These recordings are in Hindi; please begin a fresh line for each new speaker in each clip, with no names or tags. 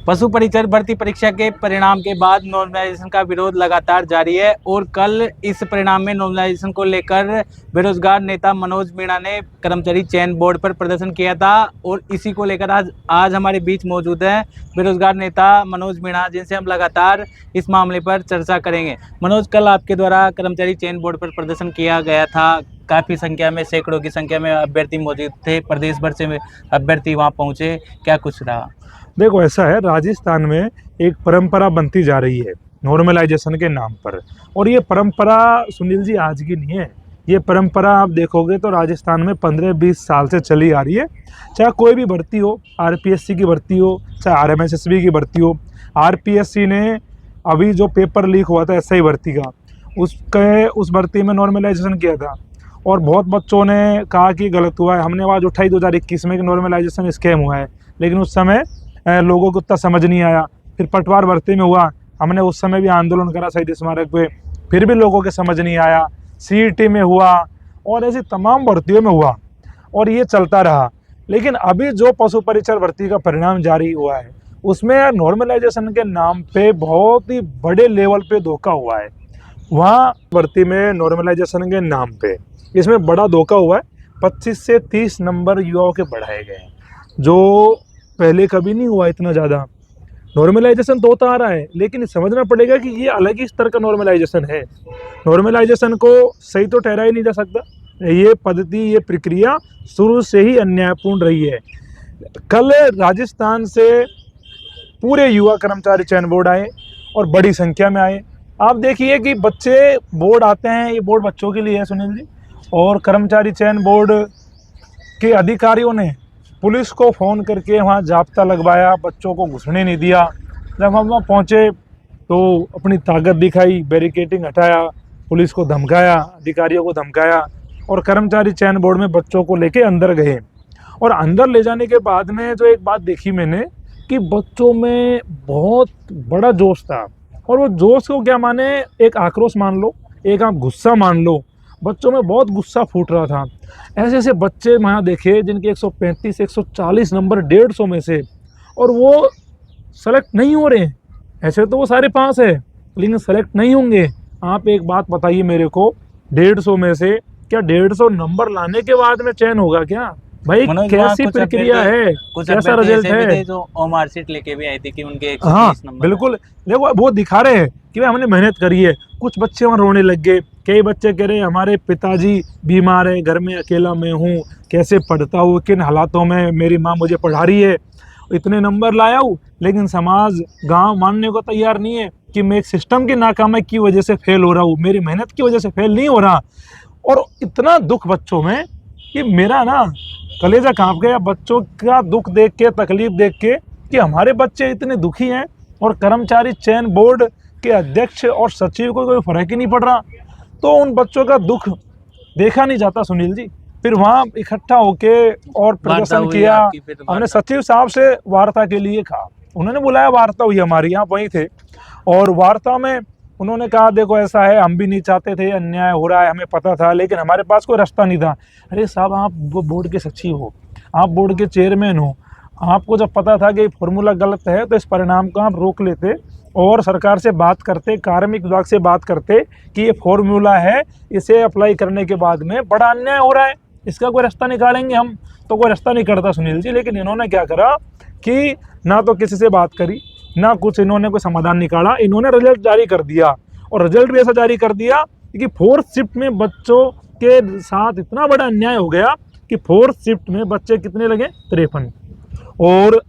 पशु परिचर भर्ती परीक्षा के परिणाम के बाद नॉर्मलाइजेशन का विरोध लगातार जारी है और कल इस परिणाम में नॉर्मलाइजेशन को लेकर बेरोजगार नेता मनोज मीणा ने कर्मचारी चयन बोर्ड पर प्रदर्शन किया था और इसी को लेकर आज हमारे बीच मौजूद है बेरोजगार नेता मनोज मीणा, जिनसे हम लगातार इस मामले पर चर्चा करेंगे। मनोज, कल आपके द्वारा कर्मचारी चयन बोर्ड पर प्रदर्शन किया गया था, काफ़ी संख्या में, सैकड़ों की संख्या में अभ्यर्थी मौजूद थे, प्रदेश भर से अभ्यर्थी वहाँ पहुँचे, क्या कुछ रहा?
देखो, ऐसा है, राजस्थान में एक परंपरा बनती जा रही है नॉर्मलाइजेशन के नाम पर। और ये परंपरा सुनील जी आज की नहीं है। ये परंपरा आप देखोगे तो राजस्थान में 15-20 साल से चली आ रही है। चाहे कोई भी भर्ती हो, आरपीएससी की भर्ती हो, चाहे आरएमएसएसबी की भर्ती हो। आरपीएससी ने अभी जो पेपर लीक हुआ था एसआई भर्ती का, उस भर्ती में नॉर्मलाइजेशन किया था और बहुत बच्चों ने कहा कि गलत हुआ है। हमने आवाज़ उठाई 2021 में कि नॉर्मलाइजेशन स्कैम हुआ है, लेकिन उस समय लोगों को उतना समझ नहीं आया। फिर पटवार भर्ती में हुआ, हमने उस समय भी आंदोलन करा शहीद स्मारक पे, फिर भी लोगों के समझ नहीं आया। सीईटी में हुआ और ऐसी तमाम भर्तियों में हुआ और ये चलता रहा। लेकिन अभी जो पशु परिचर भर्ती का परिणाम जारी हुआ है उसमें नॉर्मलाइजेशन के नाम पे बहुत ही बड़े लेवल पे धोखा हुआ है। वहाँ भर्ती में नॉर्मलाइजेशन के नाम पे इसमें बड़ा धोखा हुआ है। 25 से 30 नंबर युवाओं के बढ़ाए गए हैं, जो पहले कभी नहीं हुआ। इतना ज़्यादा नॉर्मलाइजेशन तो होता आ रहा है, लेकिन समझना पड़ेगा कि ये अलग ही स्तर का नॉर्मलाइजेशन है। नॉर्मलाइजेशन को सही तो ठहरा ही नहीं जा सकता। ये पद्धति, ये प्रक्रिया शुरू से ही अन्यायपूर्ण रही है। कल राजस्थान से पूरे युवा कर्मचारी चयन बोर्ड आए और बड़ी संख्या में आए। आप देखिए कि बच्चे बोर्ड आते हैं, ये बोर्ड बच्चों के लिए है सुनील जी। और कर्मचारी चयन बोर्ड के अधिकारियों ने पुलिस को फ़ोन करके वहाँ जाब्ता लगवाया, बच्चों को घुसने नहीं दिया। जब हम वहाँ पहुँचे तो अपनी ताकत दिखाई, बैरिकेडिंग हटाया, पुलिस को धमकाया, अधिकारियों को धमकाया और कर्मचारी चयन बोर्ड में बच्चों को लेके अंदर गए। और अंदर ले जाने के बाद में जो एक बात देखी मैंने कि बच्चों में बहुत बड़ा जोश था। और वो जोश को क्या माने, एक आक्रोश मान लो, एक आप गुस्सा मान लो, बच्चों में बहुत गुस्सा फूट रहा था। ऐसे ऐसे बच्चे वहाँ देखे जिनके 135 140 नंबर 150 में से, और वो सेलेक्ट नहीं हो रहे हैं। ऐसे तो वो सारे पास है, लेकिन सेलेक्ट नहीं होंगे। आप एक बात बताइए मेरे को, 150 में से क्या 150 नंबर लाने के बाद में चयन होगा क्या भाई? कैसी प्रक्रिया है, कैसा रिजल्ट है?
जो मार्कशीट लेके भी आई थी कि उनके
130 नंबर। बिल्कुल, देखो वो दिखा रहे हैं कि भाई हमने मेहनत करी है। कुछ बच्चे वहाँ रोने लग गए। कई बच्चे कह रहे हैं हमारे पिताजी बीमार है, घर में अकेला मैं हूँ, कैसे पढ़ता हूँ, किन हालातों में मेरी माँ मुझे पढ़ा रही है, इतने नंबर लाया हूँ। लेकिन समाज, गांव मानने को तैयार नहीं है कि मैं एक सिस्टम की नाकामी की वजह से फेल हो रहा हूँ, मेरी मेहनत की वजह से फेल नहीं हो रहा। और इतना दुख बच्चों में कि मेरा ना कलेजा कांप गया बच्चों का दुख देख के, तकलीफ देख के, कि हमारे बच्चे इतने दुखी हैं और कर्मचारी चयन बोर्ड के अध्यक्ष और सचिव को कोई फर्क ही नहीं पड़ रहा। तो उन बच्चों का दुख देखा नहीं जाता सुनील जी। फिर वहाँ इकट्ठा होके और प्रदर्शन किया। हमने सचिव साहब से वार्ता के लिए कहा, उन्होंने बुलाया, वार्ता हुई हमारी, यहाँ वहीं थे। और वार्ता में उन्होंने कहा देखो ऐसा है, हम भी नहीं चाहते थे, अन्याय हो रहा है, हमें पता था, लेकिन हमारे पास कोई रास्ता नहीं था। अरे साहब, आप बोर्ड के सचिव हो, आप बोर्ड के चेयरमैन हो, आपको जब पता था कि फॉर्मूला गलत है तो इस परिणाम को आप रोक लेते और सरकार से बात करते, कार्मिक विभाग से बात करते कि ये फॉर्मूला है, इसे अप्लाई करने के बाद में बड़ा अन्याय हो रहा है, इसका कोई रास्ता निकालेंगे हम। तो कोई रास्ता नहीं करता सुनील जी। लेकिन इन्होंने क्या करा कि ना तो किसी से बात करी, ना कुछ इन्होंने कोई समाधान निकाला। इन्होंने रिजल्ट जारी कर दिया और रिजल्ट भी ऐसा जारी कर दिया कि 4th शिफ्ट में बच्चों के साथ इतना बड़ा अन्याय हो गया कि 4th शिफ्ट में बच्चे कितने लगे, 53, और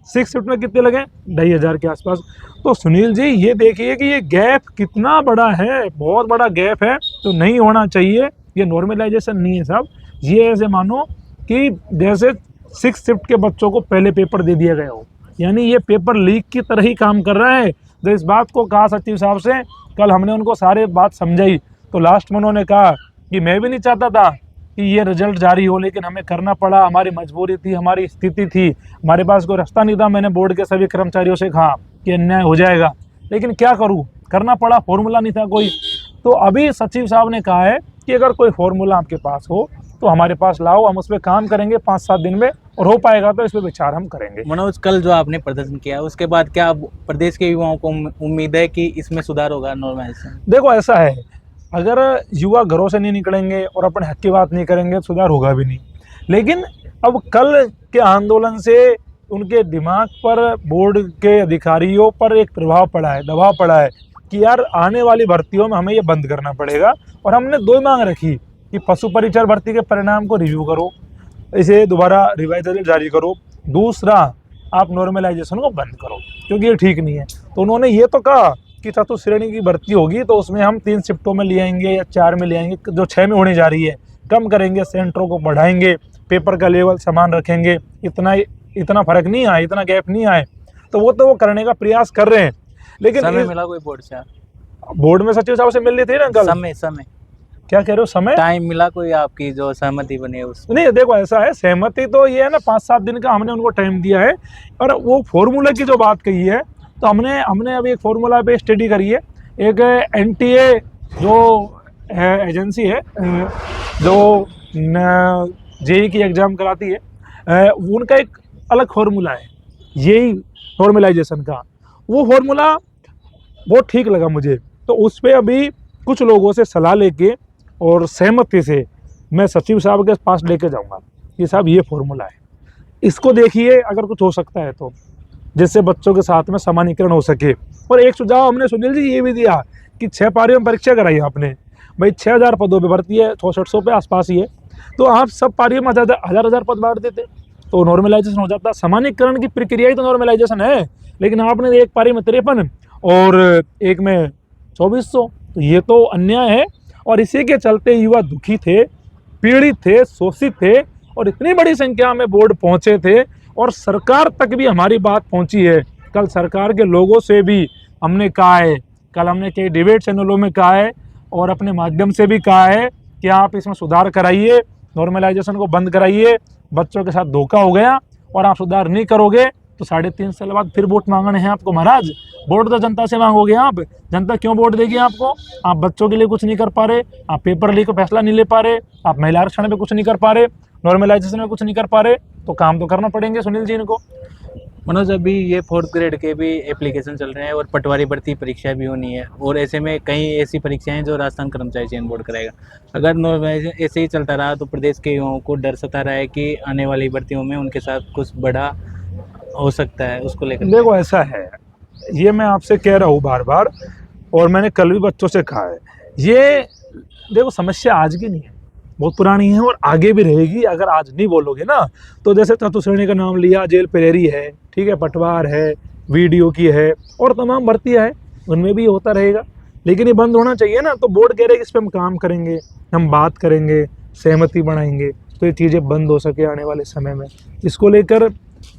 6th शिफ्ट में कितने लगे, 2500 के आसपास। तो सुनील जी ये देखिए कि ये गैप कितना बड़ा है, बहुत बड़ा गैप है। तो नहीं होना चाहिए, ये नॉर्मलाइजेशन नहीं है साहब। ये ऐसे मानो कि जैसे 6th शिफ्ट के बच्चों को पहले पेपर दे दिया गया हो, यानी ये पेपर लीक की तरह ही काम कर रहा है। तो इस बात को कहा सचिव साहब से, कल हमने उनको सारे बात समझाई, तो लास्ट में उन्होंने कहा कि मैं भी नहीं चाहता था कि ये रिजल्ट जारी हो, लेकिन हमें करना पड़ा, हमारी मजबूरी थी, हमारी स्थिति थी, हमारे पास कोई रास्ता नहीं था। मैंने बोर्ड के सभी कर्मचारियों से कहा कि अन्याय हो जाएगा, लेकिन क्या करूं, करना पड़ा, फॉर्मूला नहीं था कोई। तो अभी सचिव साहब ने कहा है कि अगर कोई फॉर्मूला आपके पास हो तो हमारे पास लाओ, हम उस पर काम करेंगे 5-7 दिन में, और हो पाएगा तो इस पर विचार हम करेंगे।
मनोज, कल जो आपने प्रदर्शन किया उसके बाद क्या प्रदेश के युवाओं को उम्मीद है कि इसमें सुधार होगा, नॉर्मलाइजेशन?
देखो ऐसा है, अगर युवा घरों से नहीं निकलेंगे और अपने हक की बात नहीं करेंगे तो सुधार होगा भी नहीं। लेकिन अब कल के आंदोलन से उनके दिमाग पर, बोर्ड के अधिकारियों पर एक प्रभाव पड़ा है, दबाव पड़ा है कि यार आने वाली भर्तियों में हमें ये बंद करना पड़ेगा। और हमने 2 मांग रखी कि पशु परिचर भर्ती के परिणाम को रिव्यू करो, इसे दोबारा रिवाइजल जारी करो, दूसरा आप नॉर्मलाइजेशन को बंद करो क्योंकि ये ठीक नहीं है। तो उन्होंने ये तो कहा कि चतुर्थ श्रेणी की भर्ती होगी तो उसमें हम 3 शिफ्टों में ले आएंगे या 4 में ले आएंगे, जो 6 में होने जा रही है, कम करेंगे, सेंटरों को बढ़ाएंगे, पेपर का लेवल समान रखेंगे, इतना फर्क नहीं आए, इतना गैप नहीं आए। तो वो करने का प्रयास कर रहे हैं। लेकिन
समय मिला कोई बोर्ड से?
बोर्ड में सचिव साहब से मिल रही थी ना कल।
समय
क्या कह रहे हो? समय
टाइम मिला कोई आपकी जो सहमति बनी है उस?
नहीं, देखो ऐसा है, सहमति तो ये है ना, 5-7 दिन का हमने उनको टाइम दिया है। और वो फॉर्मूला की जो बात कही है, तो हमने अभी एक फॉर्मूला पे स्टडी करी है। एक NTA जो एजेंसी है जो JEE की एग्जाम कराती है, उनका एक अलग फॉर्मूला है यही नॉर्मलाइजेशन का। वो फॉर्मूला बहुत ठीक लगा मुझे, तो उस पर अभी कुछ लोगों से सलाह लेके और सहमति से मैं सचिव साहब के पास लेके जाऊंगा कि साहब ये फॉर्मूला है, इसको देखिए, अगर कुछ हो सकता है तो, जिससे बच्चों के साथ में समानीकरण हो सके। और एक सुझाव हमने सुनील जी ये भी दिया कि 6 पारियों में परीक्षा कराई आपने, भाई 6000 पदों पे भर्ती है, 600 पे आसपास ही है, तो आप सब पारियों में 1000 पद बांट देते तो नॉर्मलाइजेशन हो जाता। समानीकरण की प्रक्रिया ही तो नॉर्मलाइजेशन है, लेकिन आपने एक पारी में 53 और एक में 2400, तो ये तो अन्याय है। और इसी के चलते युवा दुखी थे, पीड़ित थे, शोषित थे, और इतनी बड़ी संख्या में बोर्ड पहुंचे थे, और सरकार तक भी हमारी बात पहुंची है। कल सरकार के लोगों से भी हमने कहा है, कल हमने कई डिबेट चैनलों में कहा है और अपने माध्यम से भी कहा है कि आप इसमें सुधार कराइए, नॉर्मलाइजेशन को बंद कराइए। बच्चों के साथ धोखा हो गया और आप सुधार नहीं करोगे तो 3.5 साल बाद फिर वोट मांगने हैं आपको। महाराज, वोट तो जनता से मांगोगे आप, जनता क्यों वोट देगी आपको? आप बच्चों के लिए कुछ नहीं कर पा रहे, आप पेपर लीक का फैसला नहीं ले पा रहे, आप महिला आरक्षण पे कुछ नहीं कर पा रहे, नॉर्मलाइजेशन में कुछ नहीं कर पा रहे, तो काम तो करना पड़ेंगे सुनील जी इनको।
मनोज, अभी ये 4th ग्रेड के भी एप्लीकेशन चल रहे हैं और पटवारी भर्ती परीक्षा भी होनी है, और ऐसे में कई ऐसी परीक्षाएं जो राजस्थान कर्मचारी चयन बोर्ड कराएगा। अगर नॉर्मलाइजेशन ऐसे ही चलता रहा तो प्रदेश के युवाओं को डर सता रहा है कि आने वाली भर्तियों में उनके साथ कुछ बड़ा हो सकता है, उसको लेकर।
देखो ऐसा है, ये मैं आपसे कह रहा हूँ बार बार, और मैंने कल भी बच्चों से कहा है, ये देखो समस्या आज की नहीं है, बहुत पुरानी है और आगे भी रहेगी। अगर आज नहीं बोलोगे ना, तो जैसे चतुर्थ श्रेणी का नाम लिया, जेल पेरेरी है, ठीक है, पटवार है, VDO की है, और तमाम भर्तियाँ है, उनमें भी होता रहेगा। लेकिन ये बंद होना चाहिए ना। तो बोर्ड कह रहे हैं कि इस पर हम काम करेंगे, हम बात करेंगे, सहमति बनाएंगे, तो ये चीज़ें बंद हो सके आने वाले समय में। इसको लेकर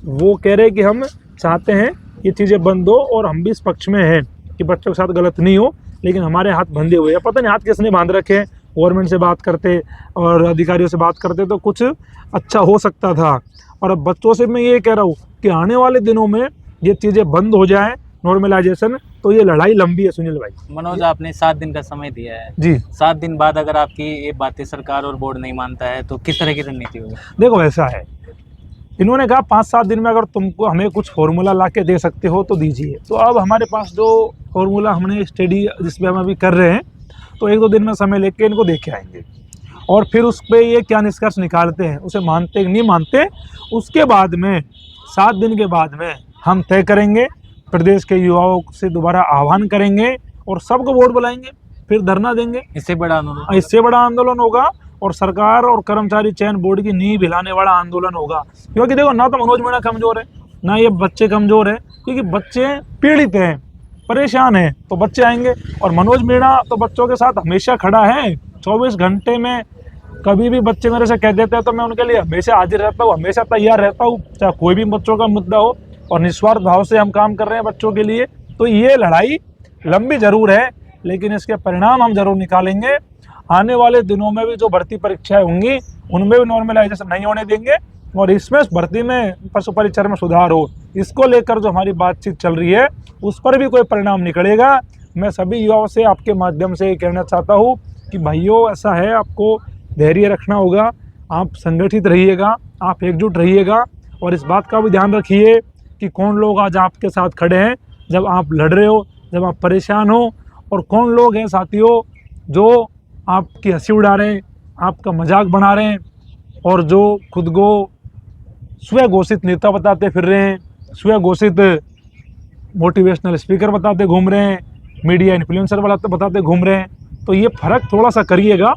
वो कह रहे हैं कि हम चाहते हैं ये चीज़ें बंद हो, और हम भी इस पक्ष में हैं कि बच्चों के साथ गलत नहीं हो। लेकिन हमारे हाथ बंधे हुए हैं, पता नहीं हाथ किसने बांध रखे हैं। गवर्नमेंट से बात करते और अधिकारियों से बात करते तो कुछ अच्छा हो सकता था। और अब बच्चों से मैं ये कह रहा हूँ कि आने वाले दिनों में ये चीज़ें बंद हो जाए, नॉर्मलाइजेशन, तो ये लड़ाई लंबी है सुनील भाई।
मनोज, आपने 7 दिन का समय दिया है
जी,
7 दिन बाद अगर आपकी ये बातें सरकार और बोर्ड नहीं मानता है तो किस तरह की रणनीति होगी?
देखो ऐसा है, इन्होंने कहा 5-7 दिन में अगर तुमको हमें कुछ फॉर्मूला ला के दे सकते हो तो दीजिए। तो अब हमारे पास जो फॉर्मूला हमने स्टडी जिसमें हम अभी कर रहे हैं, तो 1-2 दिन में समय लेके इनको देख के आएंगे, और फिर उस पर ये क्या निष्कर्ष निकालते हैं, उसे मानते कि नहीं मानते, उसके बाद में 7 दिन के बाद में हम तय करेंगे। प्रदेश के युवाओं से दोबारा आह्वान करेंगे और सबको वोट बुलाएंगे, फिर धरना देंगे।
इससे बड़ा आंदोलन?
इससे बड़ा आंदोलन होगा, और सरकार और कर्मचारी चयन बोर्ड की नींव हिलाने वाला आंदोलन होगा। क्योंकि देखो, ना तो मनोज मीणा कमजोर है, ना ये बच्चे कमजोर है, क्योंकि बच्चे पीड़ित हैं, परेशान हैं, तो बच्चे आएंगे। और मनोज मीणा तो बच्चों के साथ हमेशा खड़ा है, 24 घंटे में। कभी भी बच्चे मेरे से कह देते हैं तो मैं उनके लिए हमेशा हाजिर रहता हूँ, हमेशा तैयार रहता हूँ, चाहे कोई भी बच्चों का मुद्दा हो, और निस्वार्थ भाव से हम काम कर रहे हैं बच्चों के लिए। तो ये लड़ाई लंबी जरूर है, लेकिन इसके परिणाम हम जरूर निकालेंगे। आने वाले दिनों में भी जो भर्ती परीक्षाएं होंगी उनमें भी नॉर्मलाइजेशन नहीं होने देंगे, और इसमें भर्ती में पशु परिचर में सुधार हो, इसको लेकर जो हमारी बातचीत चल रही है उस पर भी कोई परिणाम निकलेगा। मैं सभी युवाओं से आपके माध्यम से कहना चाहता हूँ कि भाइयों, ऐसा है, आपको धैर्य रखना होगा, आप संगठित रहिएगा, आप एकजुट रहिएगा और इस बात का भी ध्यान रखिए कि कौन लोग आज आपके साथ खड़े हैं जब आप लड़ रहे हो, जब आप परेशान हो, और कौन लोग हैं साथियों जो आपकी हंसी उड़ा रहे हैं, आपका मजाक बना रहे हैं और जो खुद को स्वयं घोषित नेता बताते फिर रहे हैं, स्वयं घोषित मोटिवेशनल स्पीकर बताते घूम रहे हैं, मीडिया इन्फ्लुएंसर बताते घूम रहे हैं। तो ये फ़र्क थोड़ा सा करिएगा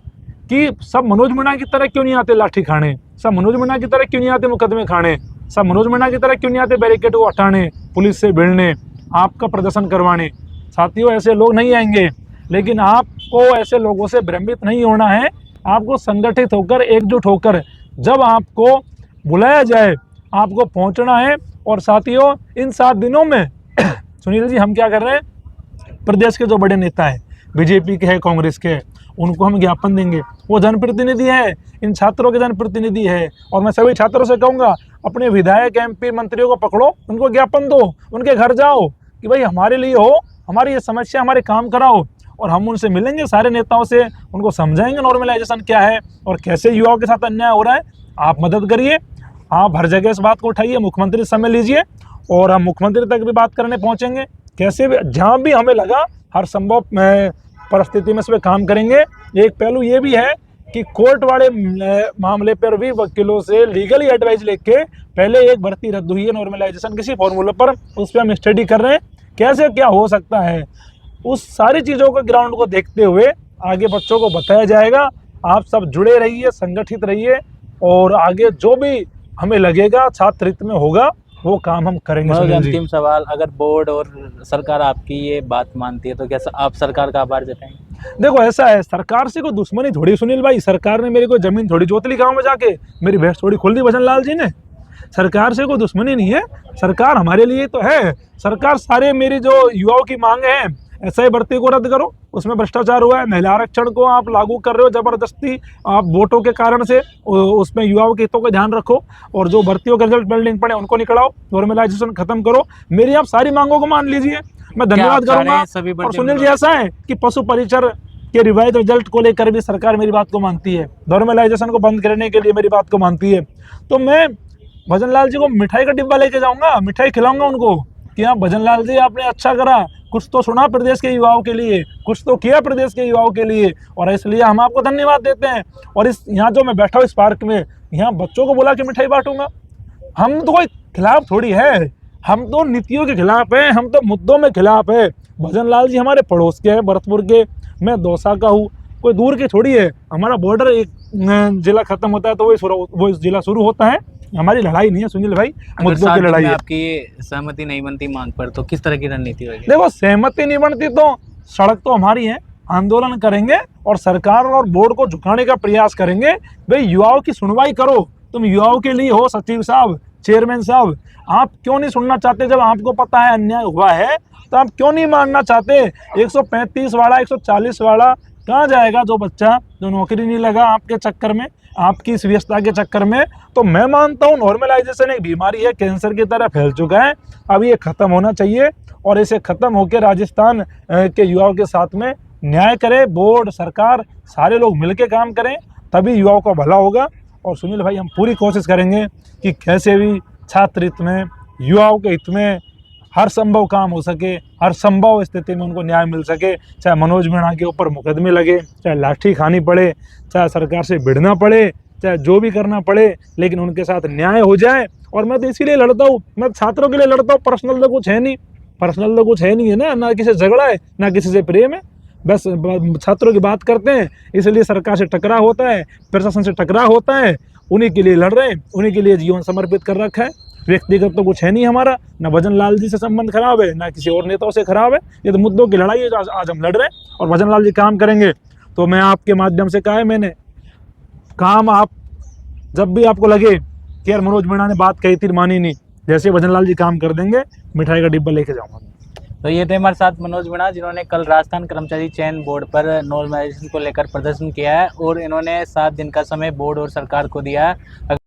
कि सब मनोज मीणा की तरह क्यों नहीं आते लाठी खाने, सब मनोज मीणा की तरह क्यों नहीं आते मुकदमे खाने, सब मनोज मीणा की तरह क्यों नहीं आते बैरिकेड को हटाने, पुलिस से भिड़ने, आपका प्रदर्शन करवाने। साथियों ऐसे लोग नहीं आएंगे, लेकिन आपको ऐसे लोगों से भ्रमित नहीं होना है। आपको संगठित होकर, एकजुट होकर जब आपको बुलाया जाए आपको पहुंचना है। और साथियों इन 7 दिनों में सुनील जी हम क्या कर रहे हैं, प्रदेश के जो बड़े नेता हैं, बीजेपी के हैं, कांग्रेस के हैं, उनको हम ज्ञापन देंगे। वो जनप्रतिनिधि है, इन छात्रों के जनप्रतिनिधि है, और मैं सभी छात्रों से कहूँगा अपने विधायक MP मंत्रियों को पकड़ो, उनको ज्ञापन दो, उनके घर जाओ कि भाई हमारे लिए हो, हमारी ये समस्या, हमारे काम कराओ। और हम उनसे मिलेंगे, सारे नेताओं से, उनको समझाएंगे नॉर्मलाइजेशन क्या है और कैसे युवाओं के साथ अन्याय हो रहा है। आप मदद करिए, आप हर जगह इस बात को उठाइए, मुख्यमंत्री से समय लीजिए और हम मुख्यमंत्री तक भी बात करने पहुँचेंगे। कैसे भी, जहाँ भी हमें लगा हर संभव परिस्थिति में इस पर काम करेंगे। एक पहलू ये भी है कि कोर्ट वाले मामले पर भी वकीलों से लीगली एडवाइस लेके पहले एक भर्ती रद्द हुई है नॉर्मलाइजेशन किसी फॉर्मूले पर, उस पर हम स्टडी कर रहे हैं कैसे क्या हो सकता है। उस सारी चीज़ों का ग्राउंड को देखते हुए आगे बच्चों को बताया जाएगा। आप सब जुड़े रहिए, संगठित रहिए और आगे जो भी हमें लगेगा छात्र हित में होगा वो काम हम करेंगे।
मनोज,
सुनील जी,
अंतिम सवाल, अगर बोर्ड और सरकार आपकी ये बात मानती है तो क्या आप सरकार का आभार जताएंगे?
देखो ऐसा है, सरकार से कोई दुश्मनी थोड़ी सुनील भाई, सरकार ने मेरी कोई जमीन थोड़ी जोत ली गाँव में जाके, मेरी भैंस थोड़ी खोल दी भजन लाल जी ने। सरकार से कोई दुश्मनी नहीं है, सरकार हमारे लिए तो है। सरकार सारे मेरी जो युवाओं की मांग है, SI भर्ती को रद्द करो, उसमें भ्रष्टाचार हुआ है, महिला आरक्षण को आप लागू कर रहे हो जबरदस्ती, आप वोटों के कारण से, उसमें युवाओं के हितों का ध्यान रखो और जो भर्तियों के रिजल्ट पेंडिंग पड़े उनको निकलाओ, नॉर्मलाइजेशन खत्म करो। मेरी आप सारी मांगों को मान लीजिए, मैं धन्यवाद करूंगा। और सुनील जी ऐसा है कि पशु परिचर के रिवाइज रिजल्ट को लेकर भी सरकार मेरी बात को मानती है, नॉर्मलाइजेशन को बंद करने के लिए मेरी बात को मानती है। तो मैं भजन लाल जी को मिठाई का डिब्बा लेके जाऊंगा, मिठाई खिलाऊंगा उनको कि हाँ भजन लाल जी आपने अच्छा करा, कुछ तो सुना प्रदेश के युवाओं के लिए, कुछ तो किया प्रदेश के युवाओं के लिए, और इसलिए हम आपको धन्यवाद देते हैं। और इस यहाँ जो मैं बैठा हूँ इस पार्क में, यहाँ बच्चों को बुला के मिठाई बांटूंगा। हम तो कोई खिलाफ थोड़ी है, हम तो नीतियों के खिलाफ हैं, हम तो मुद्दों में खिलाफ है। भजन लाल जी हमारे पड़ोस के हैं, भरतपुर के, मैं दौसा का हूँ, कोई दूर के थोड़ी है। हमारा बॉर्डर एक जिला खत्म होता है तो वो जिला शुरू होता है। हमारी लड़ाई नहीं है सुनील भाई, मुद्दों की लड़ाई है।
आपकी सहमति नहीं बनती मांग पर तो किस तरह की रणनीति होगी?
देखो सहमति नहीं बनती तो सड़क तो हमारी है, आंदोलन करेंगे और सरकार और बोर्ड को झुकाने का प्रयास करेंगे। भाई युवाओं की सुनवाई करो, तुम युवाओं के लिए हो सचिव साहब, चेयरमैन साहब, आप क्यों नहीं सुनना चाहते? जब आपको पता है अन्याय हुआ है तो आप क्यों नहीं मानना चाहते? 135 वाला 140 वाला कहाँ जाएगा जो बच्चा, जो नौकरी नहीं लगा आपके चक्कर में, आपकी इस व्यस्तता के चक्कर में। तो मैं मानता हूँ नॉर्मलाइजेशन एक बीमारी है, कैंसर की तरह फैल चुका है, अब ये खत्म होना चाहिए और इसे खत्म होकर राजस्थान के युवाओं के साथ में न्याय करे, बोर्ड सरकार सारे लोग मिलकर काम करें, तभी युवाओं का भला होगा। और सुनील भाई हम पूरी कोशिश करेंगे कि कैसे भी छात्र हित में, युवाओं के हित में हर संभव काम हो सके, हर संभव स्थिति में उनको न्याय मिल सके। चाहे मनोज मीणा के ऊपर मुकदमे लगे, चाहे लाठी खानी पड़े, चाहे सरकार से भिड़ना पड़े, चाहे जो भी करना पड़े, लेकिन उनके साथ न्याय हो जाए। और मैं तो इसीलिए लड़ता हूँ, मैं छात्रों के लिए लड़ता हूँ, पर्सनल तो कुछ है नहीं, पर्सनल तो कुछ है नहीं है ना किसी से झगड़ा है ना किसी से प्रेम है, बस छात्रों की बात करते हैं। इसलिए सरकार से टकराव होता है, प्रशासन से टकराव होता है, उन्हीं के लिए लड़ रहे हैं, उन्हीं के लिए जीवन समर्पित कर रखा है। व्यक्तिगत तो कुछ है नहीं हमारा, ना भजन लाल जी से संबंध खराब है, ना किसी और नेताओं से खराब है। ये तो मुद्दों की लड़ाई है जो आज हम लड़ रहे हैं और भजन लाल जी काम करेंगे। तो मैं आपके माध्यम से कहा है मैंने, काम आप जब भी आपको लगे कि यार मनोज मीणा ने बात कही थी मानी नहीं, जैसे भजन लाल जी काम कर देंगे, मिठाई का डिब्बा लेके जाऊँगा।
तो ये थे हमारे साथ मनोज मीणा, जिन्होंने कल राजस्थान कर्मचारी चयन बोर्ड पर नॉर्मलाइजेशन को लेकर प्रदर्शन किया है और इन्होंने 7 दिन का समय बोर्ड और सरकार को दिया है।